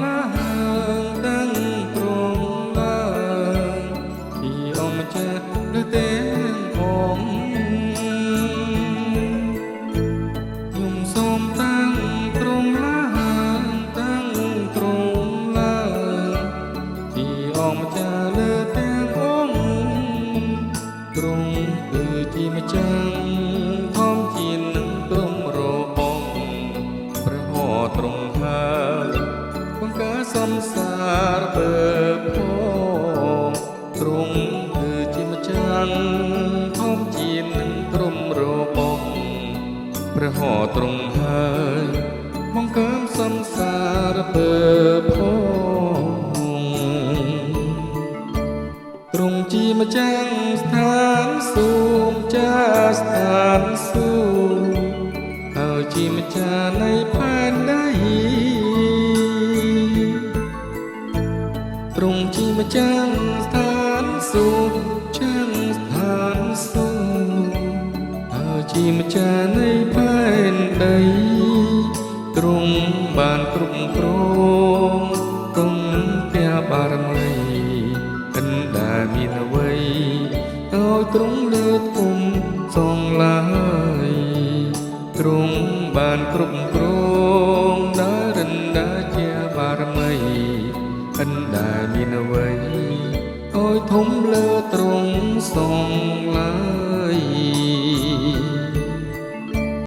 ឡើងតាំងព្រមឡើងពីអង្គម្ចាស់ឬទាំងអង្គខ្ញុំសូមតាំងព្រមឡើងតាំងព្រមឡើងពីអង្គម្ចាស់លើទាំងអង្គទ្រង់គឺជាម្ចាស់ធម្មជានឹងព្រមរបស់ព្រះហស្ថទ្រង់ហើយបង្កើតសំសារបើផងទ្រង់គឺជាម្ចាស់ធម្មជានឹងព្រមរបស់ព្រះហស្ថទ្រង់ហើយបង្កើតសំសារបើផងទ្រង់ជាម្ចាស់ស្ថានសួគ៌ចាស្ថានសួគ៌ហើយជាម្ចាស់នៃផែនដីទ្រង់ជាម្ចាស់ស្ថានសួគ៌ចាស្ថានសួគ៌ហើយជាម្ចាស់នៃផែនដីទ្រង់បានគ្រប់គ្រងទ្រង់ព្រះបារមីដែលមានអ្វីឲ្យទ្រង់លើកគុំសងឡើយទ្រង់បានគ្រប់គ្រងដែលរិនដាជាបារមីដែលមានអ្វីឲ្យធំលើទ្រង់សងឡើយ